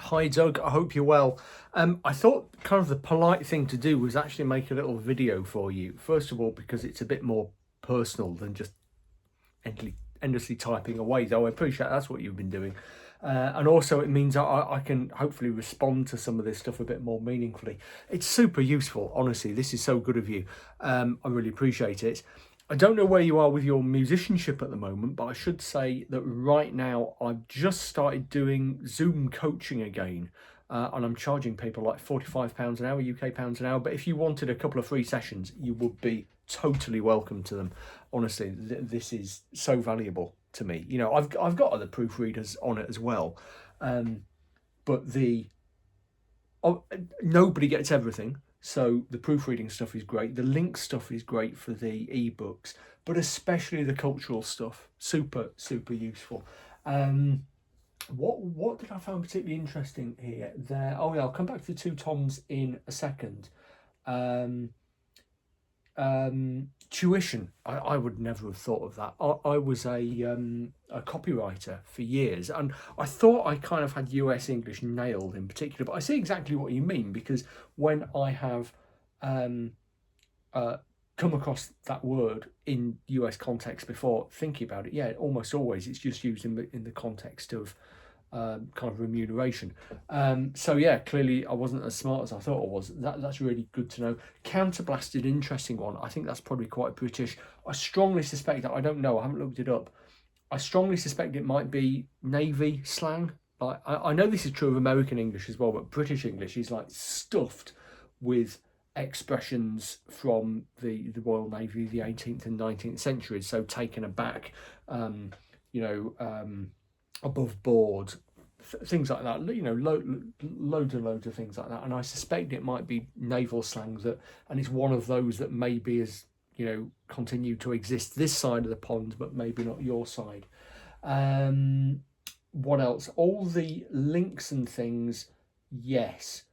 Hi Doug, I hope you're well. I thought kind of the polite thing to do was actually make a little video for you. First of all, because it's a bit more personal than just endlessly typing away, though I appreciate that's what you've been doing. And also it means I can hopefully respond to some of this stuff a bit more meaningfully. It's super useful, honestly. This is so good of you. I really appreciate it. I don't know where you are with your musicianship at the moment, but I should say that right now I've just started doing Zoom coaching again. And I'm charging people like £45 an hour, UK pounds an hour. But if you wanted a couple of free sessions, you would be totally welcome to them. Honestly, this is so valuable to me. You know, I've got other proofreaders on it as well, but nobody gets everything. So the proofreading stuff is great. The link stuff is great for the ebooks, but especially the cultural stuff, super useful. What did I find particularly interesting here? There. Oh yeah, I'll come back to the two toms in a second. Um, Tuition. I would never have thought of that. I was a copywriter for years, and I thought I kind of had US English nailed in particular. But I see exactly what you mean, because when I have come across that word in US context before, thinking about it, yeah, almost always it's just used in the context of kind of remuneration. So yeah, clearly I wasn't as smart as I thought I was. That's really good to know. Counterblasted, interesting one. I think that's probably quite British. I strongly suspect that, I don't know, I haven't looked it up. I strongly suspect it might be Navy slang. Like I know this is true of American English as well, but British English is like stuffed with expressions from the Royal Navy, the 18th and 19th centuries. So taken aback, above board, things like that. You know, loads and loads of things like that. And I suspect it might be naval slang and it's one of those that maybe is, continue to exist this side of the pond, but maybe not your side. What else? All the links and things, yes.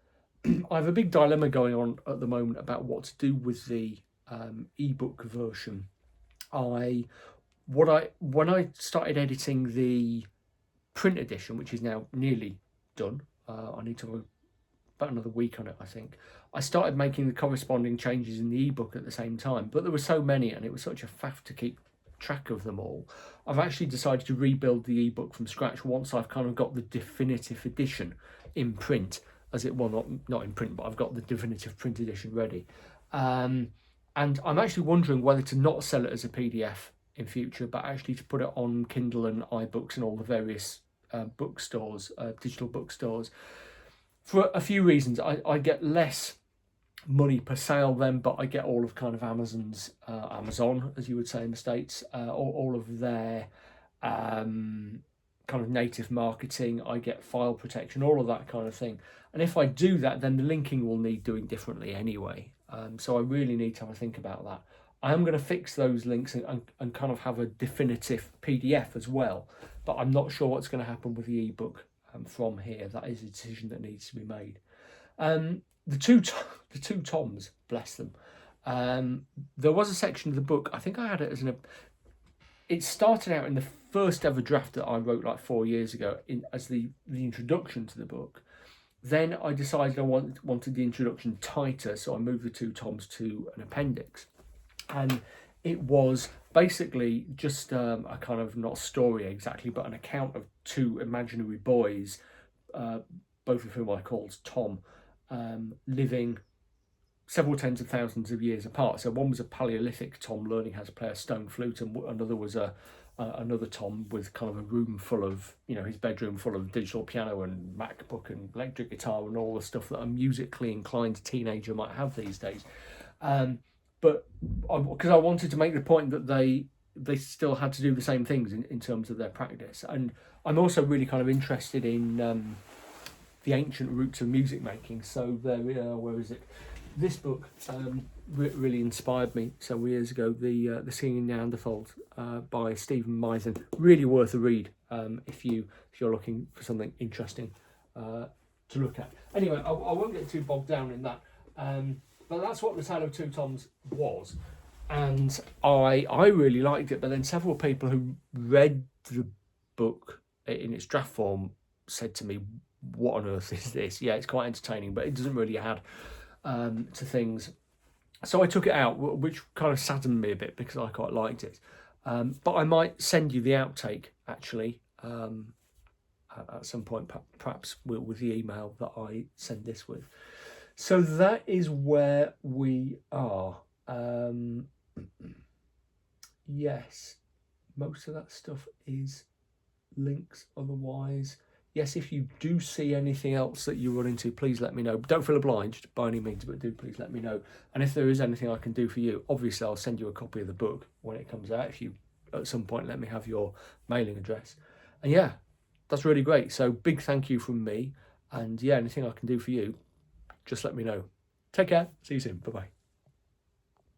I have a big dilemma going on at the moment about what to do with the ebook version. When I started editing the print edition, which is now nearly done, I need to have about another week on it, I think. I started making the corresponding changes in the ebook at the same time, but there were so many and it was such a faff to keep track of them all. I've actually decided to rebuild the ebook from scratch once I've kind of got the definitive edition in print, not in print, but I've got the definitive print edition ready. And I'm actually wondering whether to not sell it as a PDF in future, but actually to put it on Kindle and iBooks and all the various bookstores, digital bookstores, for a few reasons. I get less money per sale then, but I get all of kind of Amazon, as you would say in the States, all of their kind of native marketing. I get file protection, all of that kind of thing. And if I do that, then the linking will need doing differently anyway. So I really need to have a think about that. I am going to fix those links and kind of have a definitive PDF as well, but I'm not sure what's going to happen with the ebook from here. That is a decision that needs to be made. The two toms, bless them. There was a section of the book, I think I had it it started out in the first ever draft that I wrote like 4 years ago as the introduction to the book. Then I decided I wanted the introduction tighter, so I moved the two toms to an appendix. And it was basically just a kind of, not story exactly, but an account of two imaginary boys, both of whom I called Tom, living several tens of thousands of years apart. So one was a Paleolithic Tom learning how to play a stone flute, and another was another Tom with kind of a room full of, his bedroom full of digital piano and MacBook and electric guitar and all the stuff that a musically inclined teenager might have these days. But because I wanted to make the point that they still had to do the same things in terms of their practice. And I'm also really kind of interested in the ancient roots of music making. So there we are. Where is it? This book really inspired me several years ago. The Singing Neanderthals by Stephen Misen. Really worth a read if you're looking for something interesting to look at. Anyway, I won't get too bogged down in that. But that's what The Tale of Two Toms was. And I really liked it. But then several people who read the book in its draft form said to me, what on earth is this? Yeah, it's quite entertaining, but it doesn't really add to things. So I took it out, which kind of saddened me a bit because I quite liked it. But I might send you the outtake, actually, at some point, perhaps with the email that I send this with. So that is where we are. Yes, most of that stuff is links. Otherwise, yes, if you do see anything else that you run into, please let me know. Don't feel obliged by any means, but do please let me know. And if there is anything I can do for you, obviously I'll send you a copy of the book when it comes out, if you at some point let me have your mailing address. And yeah, that's really great. So big thank you from me. And yeah, anything I can do for you, just let me know. Take care. See you soon. Bye-bye.